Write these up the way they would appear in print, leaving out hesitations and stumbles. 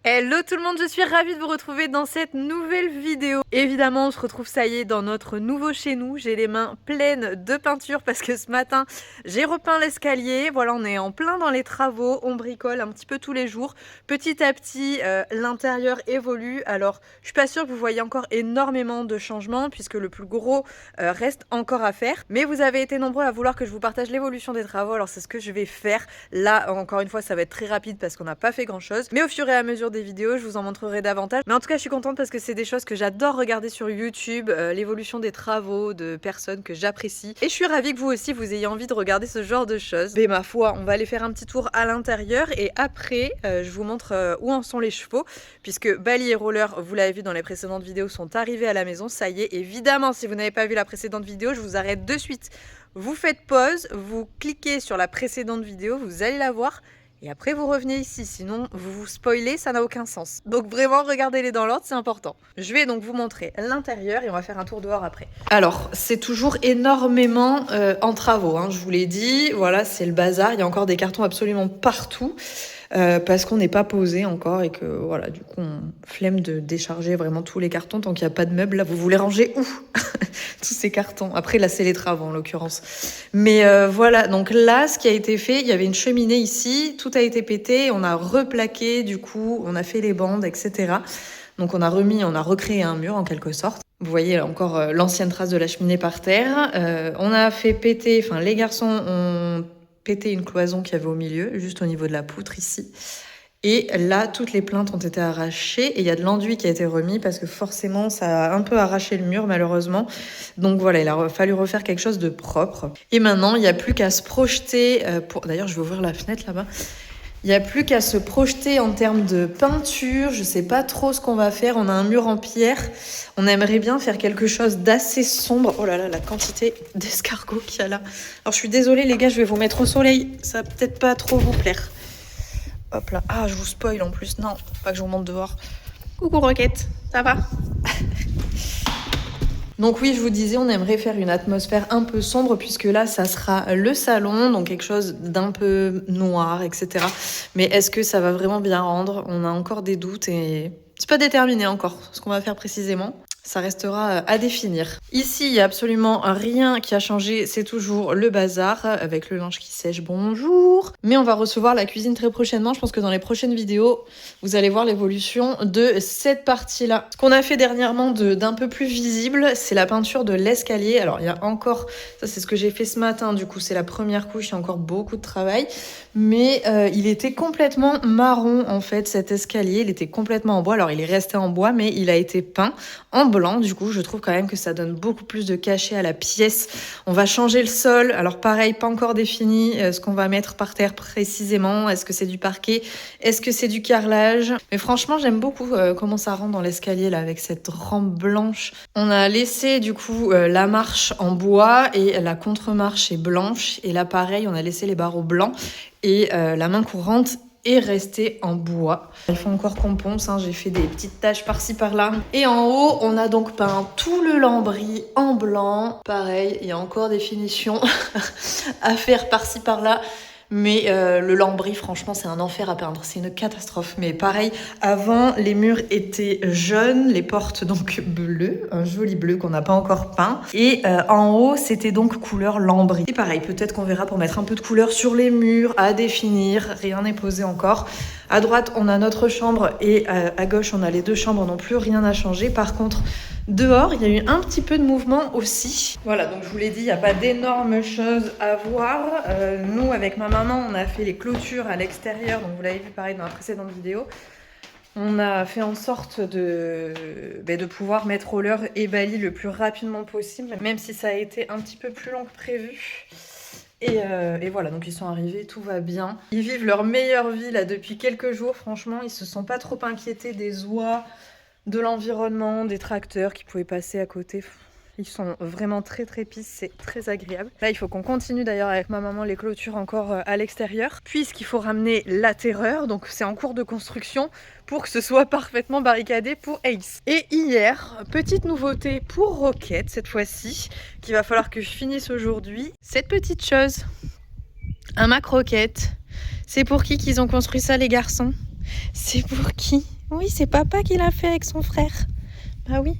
Hello tout le monde, je suis ravie de vous retrouver dans cette nouvelle vidéo. Évidemment, on se retrouve, ça y est, dans notre nouveau chez nous. J'ai les mains pleines de peinture parce que ce matin, j'ai repeint l'escalier. Voilà, on est en plein dans les travaux, on bricole un petit peu tous les jours. Petit à petit, l'intérieur évolue. Alors, je suis pas sûre que vous voyez encore énormément de changements puisque le plus gros reste encore à faire. Mais vous avez été nombreux à vouloir que je vous partage l'évolution des travaux. Alors, c'est ce que je vais faire. Là, encore une fois, ça va être très rapide parce qu'on n'a pas fait grand-chose. Mais au fur et à mesure des vidéos, je vous en montrerai davantage. Mais en tout cas, je suis contente parce que c'est des choses que j'adore regarder sur YouTube, l'évolution des travaux de personnes que j'apprécie. Et je suis ravie que vous aussi, vous ayez envie de regarder ce genre de choses. Mais ma foi, on va aller faire un petit tour à l'intérieur et après, je vous montre où en sont les chevaux, puisque Bali et Roller, vous l'avez vu dans les précédentes vidéos, sont arrivés à la maison. Ça y est, évidemment, si vous n'avez pas vu la précédente vidéo, je vous arrête de suite. Vous faites pause, vous cliquez sur la précédente vidéo, vous allez la voir. Et après, vous revenez ici, sinon vous vous spoilez, ça n'a aucun sens. Donc vraiment, regardez-les dans l'ordre, c'est important. Je vais donc vous montrer l'intérieur et on va faire un tour dehors après. Alors, c'est toujours énormément en travaux, hein, je vous l'ai dit. Voilà, c'est le bazar, il y a encore des cartons absolument partout. Parce qu'on n'est pas posé encore et que voilà, du coup on flemme de décharger vraiment tous les cartons tant qu'il n'y a pas de meubles. Là, vous voulez ranger où tous ces cartons? Après, là, c'est les travaux en l'occurrence. Mais voilà, donc là, ce qui a été fait, il y avait une cheminée ici, tout a été pété, on a replaqué, du coup, on a fait les bandes, etc. Donc on a recréé un mur en quelque sorte. Vous voyez là encore l'ancienne trace de la cheminée par terre. On a fait péter, enfin les garçons ont pété une cloison qu'il y avait au milieu, juste au niveau de la poutre ici. Et là, toutes les plaintes ont été arrachées et il y a de l'enduit qui a été remis parce que forcément, ça a un peu arraché le mur malheureusement. Donc voilà, il a fallu refaire quelque chose de propre. Et maintenant, il n'y a plus qu'à se projeter D'ailleurs, je vais ouvrir la fenêtre là-bas. Il n'y a plus qu'à se projeter en termes de peinture. Je sais pas trop ce qu'on va faire. On a un mur en pierre. On aimerait bien faire quelque chose d'assez sombre. Oh là là, la quantité d'escargots qu'il y a là. Alors je suis désolée les gars, je vais vous mettre au soleil. Ça va peut-être pas trop vous plaire. Hop là. Ah, je vous spoil en plus. Non, pas que je vous montre dehors. Coucou Roquette, ça va? Donc oui, je vous disais, on aimerait faire une atmosphère un peu sombre puisque là, ça sera le salon, donc quelque chose d'un peu noir, etc. Mais est-ce que ça va vraiment bien rendre? On a encore des doutes et c'est pas déterminé encore ce qu'on va faire précisément. Ça restera à définir. Ici, il n'y a absolument rien qui a changé. C'est toujours le bazar avec le linge qui sèche. Bonjour. Mais on va recevoir la cuisine très prochainement. Je pense que dans les prochaines vidéos, vous allez voir l'évolution de cette partie-là. Ce qu'on a fait dernièrement d'un peu plus visible, c'est la peinture de l'escalier. Alors, il y a encore... Ça, c'est ce que j'ai fait ce matin. Du coup, c'est la première couche. Il y a encore beaucoup de travail. Mais il était complètement marron, en fait, cet escalier. Il était complètement en bois. Alors, il est resté en bois, mais il a été peint en blanc. Du coup, je trouve quand même que ça donne beaucoup plus de cachet à la pièce. On va changer le sol. Alors pareil, pas encore défini ce qu'on va mettre par terre précisément. Est-ce que c'est du parquet? Est-ce que c'est du carrelage? Mais franchement, j'aime beaucoup comment ça rend dans l'escalier là avec cette rampe blanche. On a laissé du coup la marche en bois et la contre-marche est blanche. Et là pareil, on a laissé les barreaux blancs et la main courante est resté en bois. Il faut encore qu'on ponce, hein. J'ai fait des petites taches par-ci par-là. Et en haut, on a donc peint tout le lambris en blanc. Pareil, il y a encore des finitions à faire par-ci par-là. Mais le lambris, franchement, c'est un enfer à peindre. C'est une catastrophe. Mais pareil, avant, les murs étaient jaunes, les portes donc bleues, un joli bleu qu'on n'a pas encore peint. Et en haut, c'était donc couleur lambris. Et pareil, peut-être qu'on verra pour mettre un peu de couleur sur les murs, à définir. Rien n'est posé encore. À droite, on a notre chambre et à gauche, on a les deux chambres non plus. Rien n'a changé. Par contre, dehors, il y a eu un petit peu de mouvement aussi. Voilà, donc je vous l'ai dit, il n'y a pas d'énormes choses à voir. Nous, avec ma maman, on a fait les clôtures à l'extérieur. Donc vous l'avez vu pareil dans la précédente vidéo. On a fait en sorte de pouvoir mettre Roller et Bali le plus rapidement possible, même si ça a été un petit peu plus long que prévu. Et voilà, donc ils sont arrivés, tout va bien. Ils vivent leur meilleure vie là depuis quelques jours, franchement, ils se sont pas trop inquiétés des oies, de l'environnement, des tracteurs qui pouvaient passer à côté. Ils sont vraiment très très pisses, c'est très agréable. Là, il faut qu'on continue d'ailleurs avec ma maman les clôtures encore à l'extérieur, puisqu'il faut ramener la terreur, donc c'est en cours de construction pour que ce soit parfaitement barricadé pour Ace. Et hier, petite nouveauté pour Roquette cette fois-ci, qu'il va falloir que je finisse aujourd'hui, cette petite chose, un Mac Roquette. C'est pour qui qu'ils ont construit ça les garçons? C'est pour qui? Oui, c'est papa qui l'a fait avec son frère. Ah oui.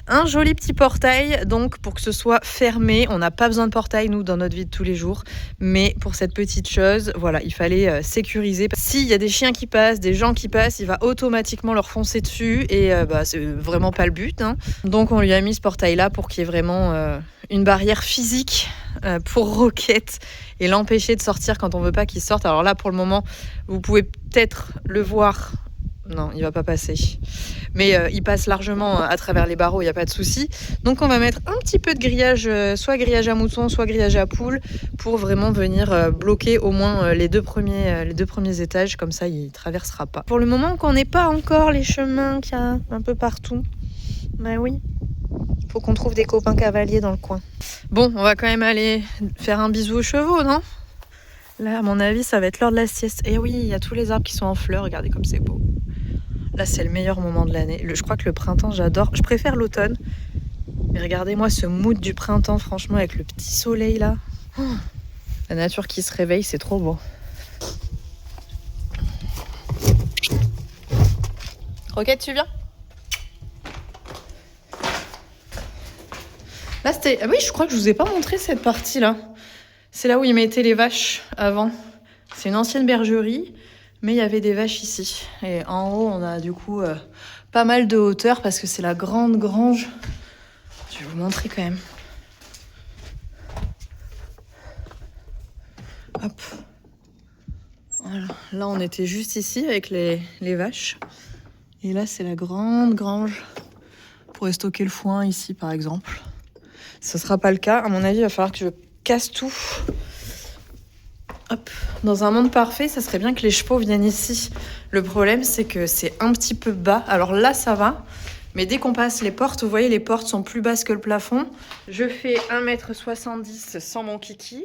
Un joli petit portail, donc pour que ce soit fermé. On n'a pas besoin de portail, nous, dans notre vie de tous les jours. Mais pour cette petite chose, voilà, il fallait sécuriser. S'il y a des chiens qui passent, des gens qui passent, il va automatiquement leur foncer dessus. Et c'est vraiment pas le but. Hein. Donc on lui a mis ce portail-là pour qu'il y ait vraiment une barrière physique pour Rocket et l'empêcher de sortir quand on veut pas qu'il sorte. Alors là, pour le moment, vous pouvez peut-être le voir. Non, il va pas passer. Mais il passe largement à travers les barreaux, il n'y a pas de souci. Donc on va mettre un petit peu de grillage, soit grillage à mouton, soit grillage à poule, pour vraiment venir bloquer au moins les deux premiers étages. Comme ça, il ne traversera pas. Pour le moment, qu'on n'ait pas encore les chemins qu'il y a un peu partout. Ben oui, faut qu'on trouve des copains cavaliers dans le coin. Bon, on va quand même aller faire un bisou aux chevaux, non? Là, à mon avis, ça va être l'heure de la sieste. Et oui, il y a tous les arbres qui sont en fleurs. Regardez comme c'est beau. Là, c'est le meilleur moment de l'année. Je crois que le printemps, j'adore. Je préfère l'automne. Mais regardez-moi ce mood du printemps, franchement, avec le petit soleil là. Oh, la nature qui se réveille, c'est trop beau. Rocket, tu viens? Là, c'était... Ah oui, je crois que je vous ai pas montré cette partie-là. C'est là où ils mettaient les vaches avant. C'est une ancienne bergerie. Mais il y avait des vaches ici. Et en haut, on a du coup pas mal de hauteur parce que c'est la grande grange. Je vais vous montrer quand même. Hop. Voilà. Là, on était juste ici avec les vaches. Et là, c'est la grande grange. On pourrait stocker le foin ici, par exemple. Ce ne sera pas le cas. À mon avis, il va falloir que je casse tout. Hop. Dans un monde parfait, ça serait bien que les chevaux viennent ici. Le problème, c'est que c'est un petit peu bas. Alors là, ça va. Mais dès qu'on passe les portes, vous voyez, les portes sont plus basses que le plafond. Je fais 1m70 sans mon kiki.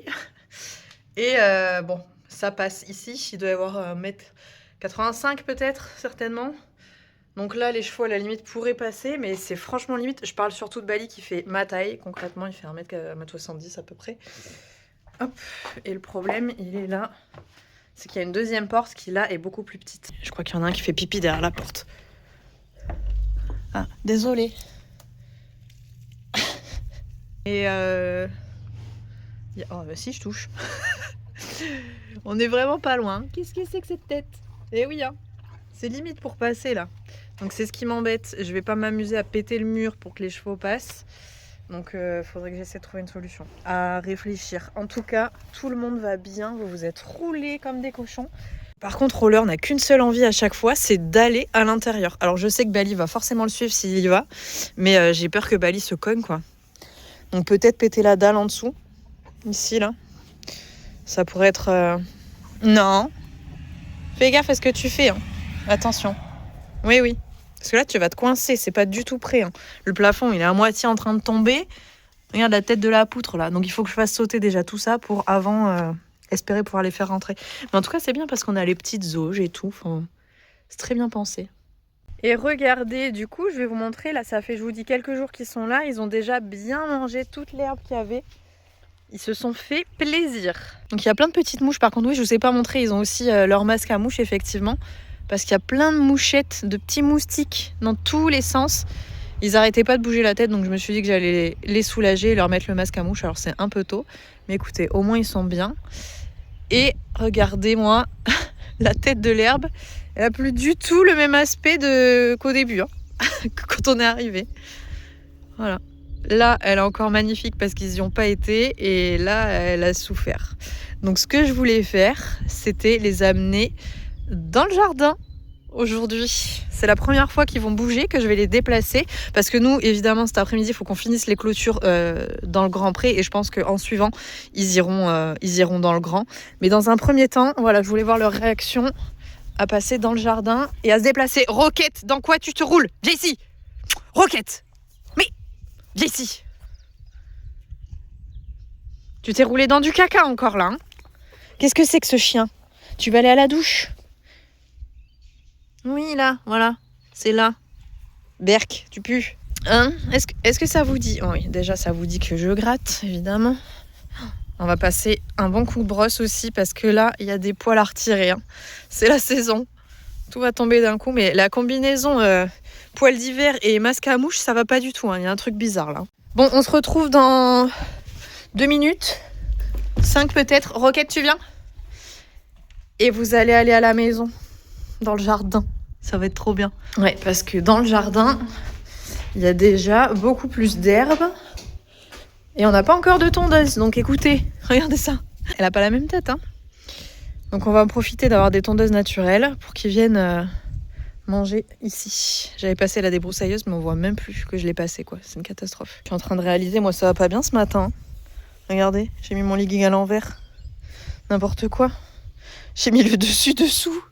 Et bon, ça passe ici. Il doit y avoir 1m85 peut-être, certainement. Donc là, les chevaux, à la limite, pourraient passer. Mais c'est franchement limite. Je parle surtout de Bali qui fait ma taille. Concrètement, il fait 1m70 à peu près. Hop, et le problème, il est là. C'est qu'il y a une deuxième porte qui, là, est beaucoup plus petite. Je crois qu'il y en a un qui fait pipi derrière la porte. Ah, désolé. Et oh, bah si, je touche. On est vraiment pas loin. Qu'est-ce que c'est que cette tête? Eh oui, hein. C'est limite pour passer, là. Donc c'est ce qui m'embête. Je vais pas m'amuser à péter le mur pour que les chevaux passent. Donc faudrait que j'essaie de trouver une solution. À réfléchir. En tout cas, tout le monde va bien. Vous vous êtes roulés comme des cochons. Par contre, Roller n'a qu'une seule envie à chaque fois, c'est d'aller à l'intérieur. Alors je sais que Bali va forcément le suivre s'il y va. Mais j'ai peur que Bali se cogne, quoi. Donc peut-être péter la dalle en dessous. Ici, là. Ça pourrait être... Non. Fais gaffe à ce que tu fais. Hein. Attention. Oui, oui. Parce que là, tu vas te coincer, c'est pas du tout prêt. Hein. Le plafond, il est à moitié en train de tomber. Regarde la tête de la poutre, là. Donc, il faut que je fasse sauter déjà tout ça pour avant espérer pouvoir les faire rentrer. Mais en tout cas, c'est bien parce qu'on a les petites auges et tout. Enfin, c'est très bien pensé. Et regardez, du coup, je vais vous montrer. Là, ça fait, je vous dis, quelques jours qu'ils sont là. Ils ont déjà bien mangé toute l'herbe qu'il y avait. Ils se sont fait plaisir. Donc, il y a plein de petites mouches. Par contre, oui, je vous ai pas montré. Ils ont aussi leur masque à mouches, effectivement. Parce qu'il y a plein de mouchettes, de petits moustiques dans tous les sens. Ils n'arrêtaient pas de bouger la tête, donc je me suis dit que j'allais les soulager et leur mettre le masque à mouche. Alors c'est un peu tôt, mais écoutez, au moins ils sont bien. Et regardez-moi, la tête de l'herbe, elle n'a plus du tout le même aspect qu'au début, hein, quand on est arrivé. Voilà. Là, elle est encore magnifique parce qu'ils n'y ont pas été, et là, elle a souffert. Donc ce que je voulais faire, c'était les amener dans le jardin aujourd'hui. C'est la première fois qu'ils vont bouger, que je vais les déplacer. Parce que nous, évidemment, cet après-midi, il faut qu'on finisse les clôtures dans le grand pré. Et je pense qu'en suivant, ils iront dans le grand. Mais dans un premier temps, voilà, je voulais voir leur réaction à passer dans le jardin et à se déplacer. Rocket, dans quoi tu te roules? Viens ici. Rocket. Mais, viens ici. Tu t'es roulé dans du caca encore, là. Hein. Qu'est-ce que c'est que ce chien? Tu vas aller à la douche? Oui, là, voilà. C'est là. Berk, tu pues. Hein? Est-ce que ça vous dit? Oh oui, déjà, ça vous dit que je gratte, évidemment. On va passer un bon coup de brosse aussi, parce que là, il y a des poils à retirer. Hein. C'est la saison. Tout va tomber d'un coup, mais la combinaison poil d'hiver et masque à mouche, ça va pas du tout. Il y a un truc bizarre là. Bon, on se retrouve dans 2 minutes. 5 peut-être. Roquette, tu viens? Et vous allez aller à la maison, dans le jardin. Ça va être trop bien. Ouais, parce que dans le jardin, il y a déjà beaucoup plus d'herbes. Et on n'a pas encore de tondeuse. Donc écoutez, regardez ça. Elle a pas la même tête, hein. Donc on va en profiter d'avoir des tondeuses naturelles pour qu'ils viennent manger ici. J'avais passé la débroussailleuse, mais on voit même plus que je l'ai passée, quoi. C'est une catastrophe. Je suis en train de réaliser, moi ça va pas bien ce matin. Regardez, j'ai mis mon legging à l'envers. N'importe quoi. J'ai mis le dessus-dessous.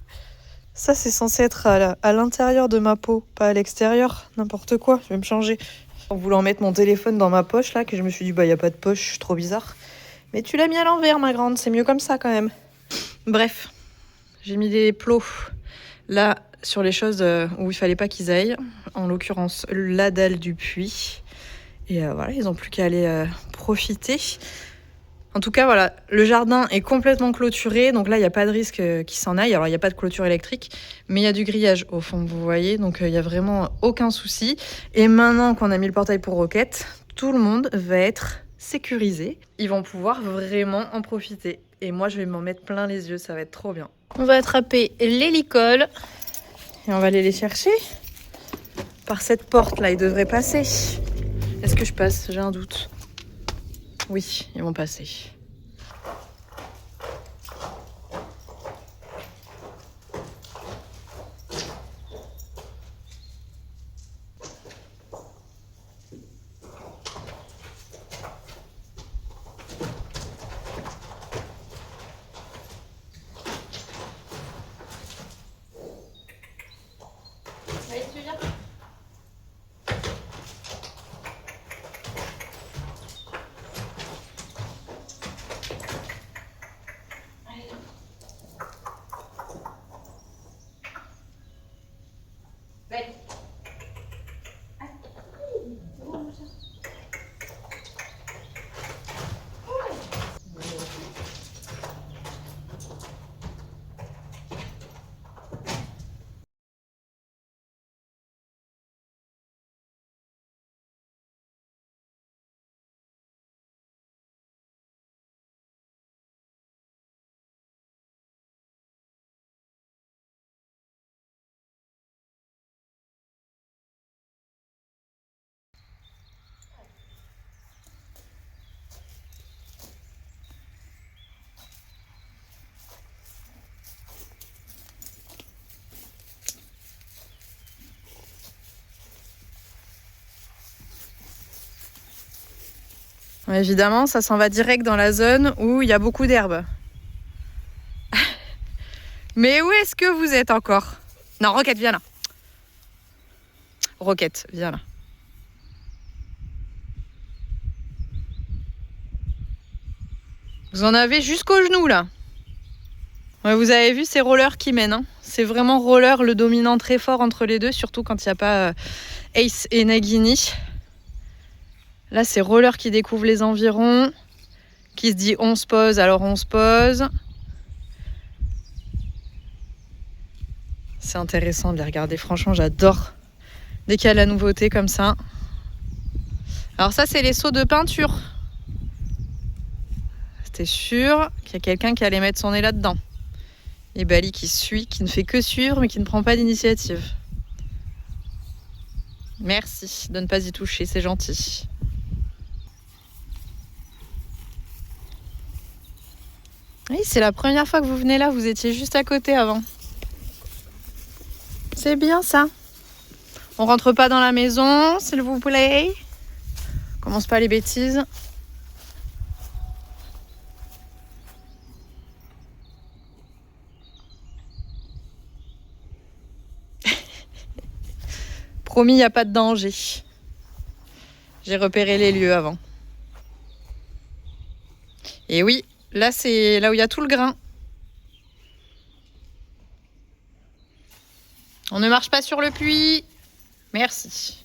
Ça, c'est censé être à l'intérieur de ma peau, pas à l'extérieur. N'importe quoi, je vais me changer. En voulant mettre mon téléphone dans ma poche, là, que je me suis dit, bah, y a pas de poche, trop bizarre. Mais tu l'as mis à l'envers, ma grande, c'est mieux comme ça, quand même. Bref, j'ai mis des plots, là, sur les choses où il fallait pas qu'ils aillent. En l'occurrence, la dalle du puits. Et voilà, ils n'ont plus qu'à aller profiter. En tout cas, voilà, le jardin est complètement clôturé. Donc là, il n'y a pas de risque qu'il s'en aille. Alors, il n'y a pas de clôture électrique, mais il y a du grillage au fond, vous voyez. Donc, il n'y a vraiment aucun souci. Et maintenant qu'on a mis le portail pour Roquette, tout le monde va être sécurisé. Ils vont pouvoir vraiment en profiter. Et moi, je vais m'en mettre plein les yeux. Ça va être trop bien. On va attraper les licoles. Et on va aller les chercher. Par cette porte-là, ils devraient passer. Est-ce que je passe? J'ai un doute. Oui, ils vont passer. Allez, tu viens? Évidemment, ça s'en va direct dans la zone où il y a beaucoup d'herbes. Mais où est-ce que vous êtes encore? Non, Roquette, viens là. Roquette, viens là. Vous en avez jusqu'au genou là. Ouais, vous avez vu ces rollers qui mènent. Hein. C'est vraiment roller le dominant très fort entre les deux, surtout quand il n'y a pas Ace et Nagini. Là, c'est roller qui découvre les environs, qui se dit on se pose, alors on se pose. C'est intéressant de les regarder, franchement, j'adore. Dès qu'il y a de la nouveauté comme ça. Alors ça, c'est les seaux de peinture. C'était sûr qu'il y a quelqu'un qui allait mettre son nez là-dedans. Et Bali qui suit, qui ne fait que suivre, mais qui ne prend pas d'initiative. Merci de ne pas y toucher, c'est gentil. Oui, c'est la première fois que vous venez là, vous étiez juste à côté avant. C'est bien ça. On rentre pas dans la maison, s'il vous plaît. Commence pas les bêtises. Promis, il n'y a pas de danger. J'ai repéré les lieux avant. Et oui, là c'est là où il y a tout le grain. On ne marche pas sur le puits. Merci.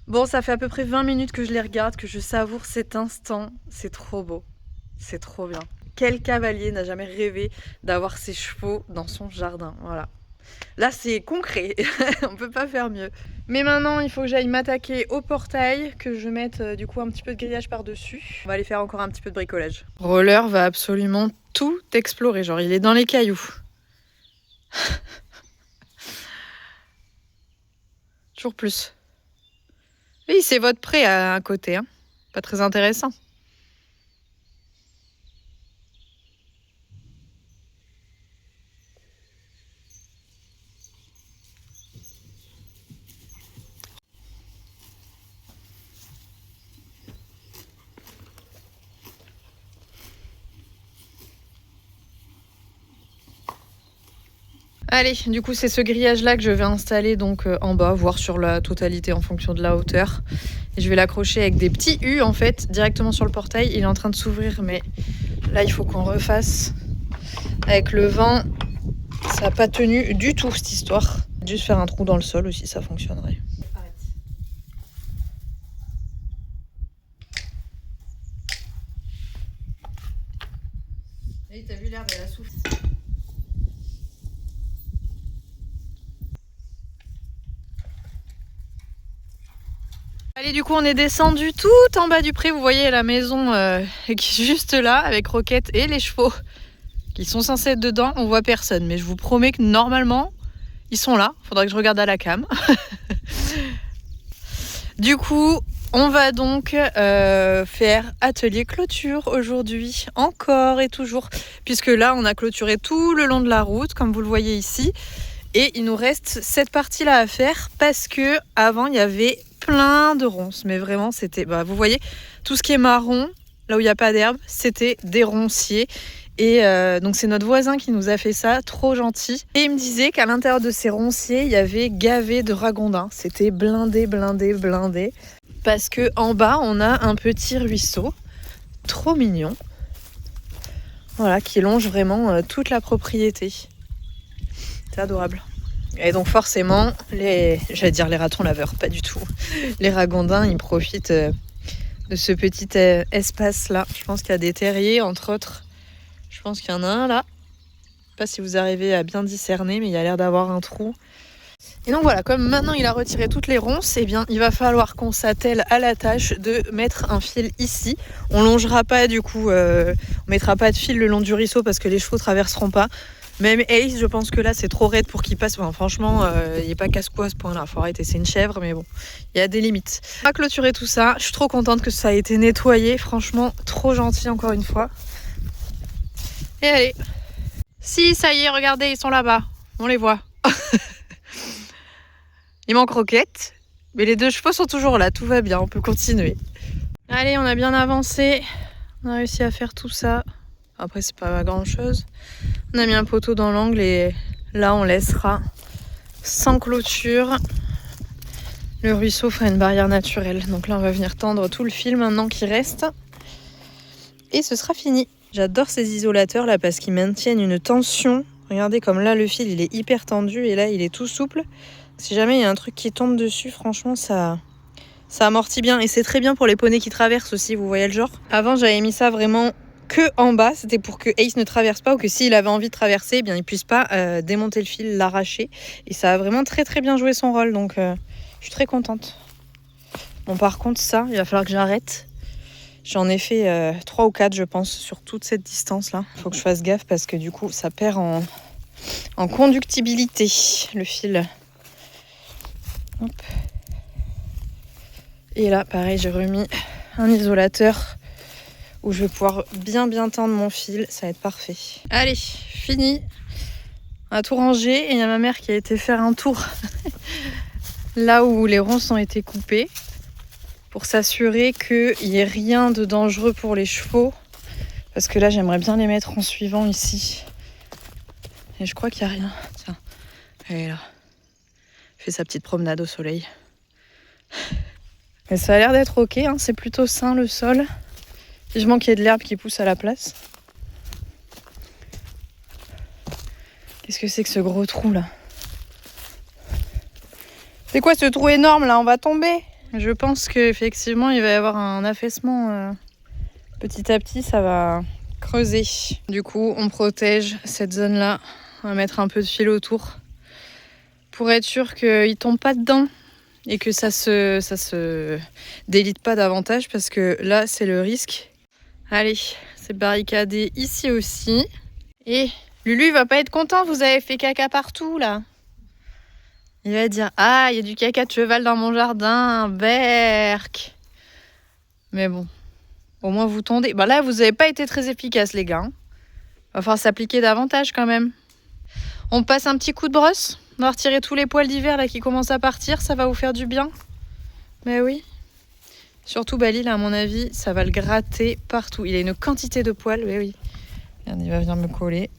Bon, ça fait à peu près 20 minutes que je les regarde, que je savoure cet instant. C'est trop beau. C'est trop bien. quel cavalier n'a jamais rêvé d'avoir ses chevaux dans son jardin? Voilà. Là, c'est concret. On peut pas faire mieux. Mais maintenant, il faut que j'aille m'attaquer au portail, que je mette du coup un petit peu de grillage par-dessus. On va aller faire encore un petit peu de bricolage. Roller va absolument tout explorer. Genre, il est dans les cailloux. Toujours plus. Oui, c'est votre pré à côté. Hein. Pas très intéressant. Allez, du coup c'est ce grillage là que je vais installer donc en bas, voire sur la totalité en fonction de la hauteur. Et je vais l'accrocher avec des petits U en fait, directement sur le portail. Il est en train de s'ouvrir mais là il faut qu'on refasse. Avec le vent, ça n'a pas tenu du tout cette histoire. Juste faire un trou dans le sol aussi, ça fonctionnerait. Et t'as vu l'herbe, elle a soufflé. Allez, du coup, on est descendu tout en bas du pré. Vous voyez la maison qui est juste là, avec Roquette et les chevaux qui sont censés être dedans. On voit personne, mais je vous promets que normalement, ils sont là. Faudra que je regarde à la cam. Du coup, on va donc faire atelier clôture aujourd'hui, encore et toujours. Puisque là, on a clôturé tout le long de la route, comme vous le voyez ici. Et il nous reste cette partie-là à faire parce que avant il y avait plein de ronces. Mais vraiment, c'était... vous voyez, tout ce qui est marron, là où il n'y a pas d'herbe, c'était des ronciers. Et donc c'est notre voisin qui nous a fait ça, trop gentil. Et il me disait qu'à l'intérieur de ces ronciers, il y avait gavé de ragondins. C'était blindé, blindé, blindé. Parce que en bas, on a un petit ruisseau, trop mignon. Voilà, qui longe vraiment toute la propriété. C'est adorable. Et donc forcément, j'allais dire les ratons laveurs, pas du tout. Les ragondins, ils profitent de ce petit espace-là. Je pense qu'il y a des terriers, entre autres. Je pense qu'il y en a un là. Je sais pas si vous arrivez à bien discerner, mais il y a l'air d'avoir un trou. Et donc voilà, comme maintenant il a retiré toutes les ronces, eh bien il va falloir qu'on s'attelle à la tâche de mettre un fil ici. On longera pas du coup, on mettra pas de fil le long du ruisseau parce que les chevaux traverseront pas. Même Ace, je pense que là c'est trop raide pour qu'il passe. Enfin, franchement, il n'est pas casse-cou à ce point-là. Faut arrêter, c'est une chèvre, mais bon, il y a des limites. On va clôturer tout ça. Je suis trop contente que ça ait été nettoyé. Franchement, trop gentil encore une fois. Et allez. Si, ça y est, regardez, ils sont là-bas. On les voit. Il manque Roquette, mais les deux chevaux sont toujours là. Tout va bien, on peut continuer. Allez, on a bien avancé. On a réussi à faire tout ça. Après, c'est pas grand chose. On a mis un poteau dans l'angle et là, on laissera sans clôture. Le ruisseau fera une barrière naturelle. Donc là, on va venir tendre tout le fil maintenant qui reste. Et ce sera fini. J'adore ces isolateurs là parce qu'ils maintiennent une tension. Regardez comme là, le fil, il est hyper tendu et là, il est tout souple. Si jamais il y a un truc qui tombe dessus, franchement, ça amortit bien. Et c'est très bien pour les poneys qui traversent aussi, vous voyez le genre. Avant, j'avais mis ça vraiment que en bas. C'était pour que Ace ne traverse pas ou que s'il avait envie de traverser, eh bien, il puisse pas démonter le fil, l'arracher. Et ça a vraiment très très bien joué son rôle. Donc, je suis très contente. Bon, par contre, ça, il va falloir que j'arrête. J'en ai fait 3 ou 4, je pense, sur toute cette distance-là. Il faut que je fasse gaffe parce que du coup, ça perd en conductibilité, le fil. Hop. Et là, pareil, j'ai remis un isolateur où je vais pouvoir bien tendre mon fil. Ça va être parfait. Allez, fini. On a tout rangé et il y a ma mère qui a été faire un tour là où les ronces ont été coupées pour s'assurer qu'il n'y ait rien de dangereux pour les chevaux. Parce que là, j'aimerais bien les mettre en suivant ici. Et je crois qu'il n'y a rien. Tiens, elle est là. Fait sa petite promenade au soleil. Mais ça a l'air d'être ok, hein. C'est plutôt sain le sol. Vivement qu'il y ait de l'herbe qui pousse à la place. Qu'est-ce que c'est que ce gros trou là? C'est quoi ce trou énorme là? On va tomber. Je pense qu'effectivement il va y avoir un affaissement petit à petit. Ça va creuser. Du coup, on protège cette zone-là. On va mettre un peu de fil autour pour être sûr qu'il ne tombe pas dedans et que ça se délite pas davantage parce que là, c'est le risque. Allez, c'est barricadé ici aussi. Et Lulu, il va pas être content, vous avez fait caca partout là. Il va dire, ah, il y a du caca de cheval dans mon jardin, berk. Mais bon, au moins vous tondez. Bah là, vous n'avez pas été très efficace, les gars. Va falloir s'appliquer davantage quand même. On passe un petit coup de brosse. On va retirer tous les poils d'hiver là qui commencent à partir. Ça va vous faire du bien. Mais oui. Surtout Bali, là, à mon avis, ça va le gratter partout. Il a une quantité de poils. Mais oui. Regarde, il va venir me coller.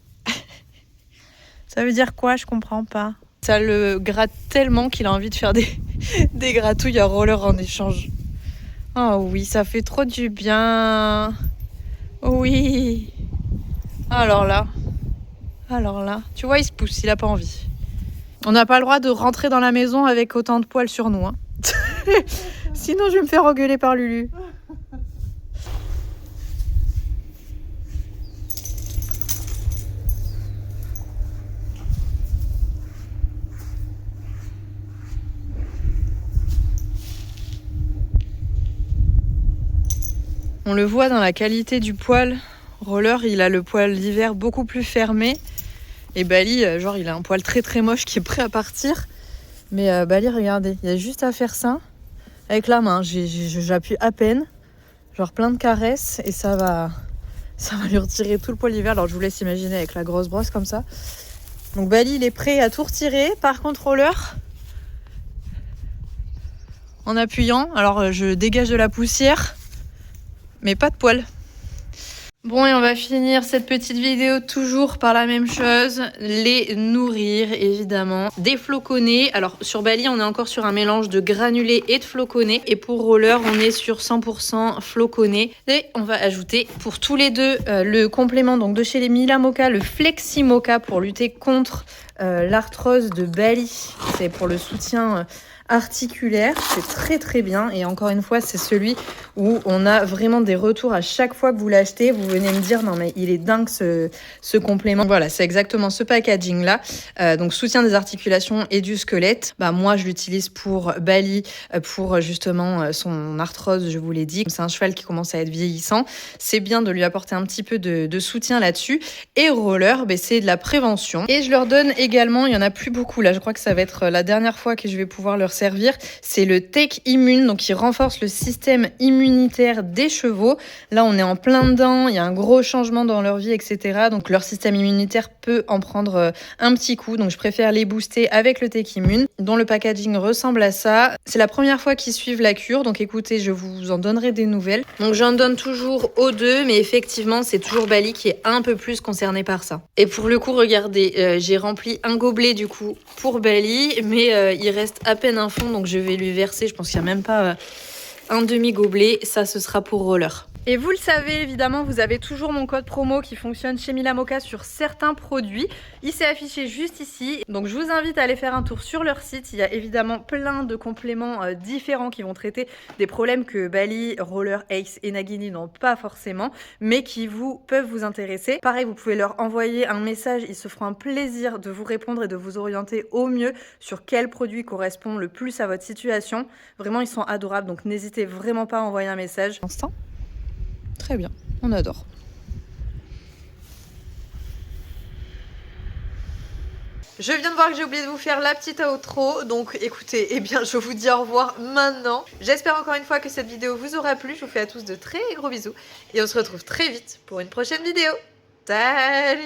Ça veut dire quoi? Je comprends pas. Ça le gratte tellement qu'il a envie de faire des gratouilles à roller en échange. Oh oui, ça fait trop du bien. Oui. Alors là, tu vois, il se pousse, il a pas envie. On n'a pas le droit de rentrer dans la maison avec autant de poils sur nous. Hein. Sinon, je vais me faire engueuler par Lulu. On le voit dans la qualité du poil. Roller, il a le poil d'hiver beaucoup plus fermé. Et Bali, genre, il a un poil très très moche qui est prêt à partir. Mais Bali, regardez, il y a juste à faire ça. Avec la main, j'appuie à peine. Genre plein de caresses. Et ça va lui retirer tout le poil d'hiver. Alors je vous laisse imaginer avec la grosse brosse comme ça. Donc Bali, il est prêt à tout retirer. Par contre, Roller, en appuyant, alors je dégage de la poussière. Mais pas de poils. Bon, et on va finir cette petite vidéo toujours par la même chose, les nourrir évidemment. Des floconnés, alors sur Bali on est encore sur un mélange de granulés et de floconnés, et pour Roller on est sur 100% floconnés. Et on va ajouter pour tous les deux le complément donc de chez les Mila Mocha, le Flexi Mocha pour lutter contre l'arthrose de Bali. C'est pour le soutien articulaire, c'est très très bien, et encore une fois c'est celui où on a vraiment des retours à chaque fois que vous l'achetez. Vous venez me dire non mais il est dingue ce complément. Voilà, c'est exactement ce packaging là, donc soutien des articulations et du squelette. Bah moi je l'utilise pour Bali, pour justement son arthrose, je vous l'ai dit. C'est un cheval qui commence à être vieillissant, c'est bien de lui apporter un petit peu de soutien là-dessus. Et Roller, bah, c'est de la prévention, et je leur donne également, il y en a plus beaucoup là, je crois que ça va être la dernière fois que je vais pouvoir leur servir, c'est le Tech Immune, donc il renforce le système immunitaire des chevaux. Là on est en plein dedans, il y a un gros changement dans leur vie, etc. Donc leur système immunitaire peut en prendre un petit coup, donc je préfère les booster avec le Tech Immune, dont le packaging ressemble à ça. C'est la première fois qu'ils suivent la cure, donc écoutez, je vous en donnerai des nouvelles. Donc j'en donne toujours aux deux, mais effectivement c'est toujours Bali qui est un peu plus concerné par ça. Et pour le coup, regardez, j'ai rempli un gobelet du coup pour Bali, mais il reste à peine un fond, donc je vais lui verser, je pense qu'il n'y a même pas un demi-gobelet, ça ce sera pour Roller. Et vous le savez, évidemment, vous avez toujours mon code promo qui fonctionne chez Mila Mocha sur certains produits. Il s'est affiché juste ici. Donc je vous invite à aller faire un tour sur leur site. Il y a évidemment plein de compléments différents qui vont traiter des problèmes que Bali, Roller, Ace et Nagini n'ont pas forcément, mais qui peuvent vous intéresser. Pareil, vous pouvez leur envoyer un message. Ils se feront un plaisir de vous répondre et de vous orienter au mieux sur quel produit correspond le plus à votre situation. Vraiment, ils sont adorables. Donc n'hésitez vraiment pas à envoyer un message. Instant. Très bien, on adore. Je viens de voir que j'ai oublié de vous faire la petite outro, donc écoutez, eh bien je vous dis au revoir maintenant. J'espère encore une fois que cette vidéo vous aura plu, je vous fais à tous de très gros bisous et on se retrouve très vite pour une prochaine vidéo. Salut!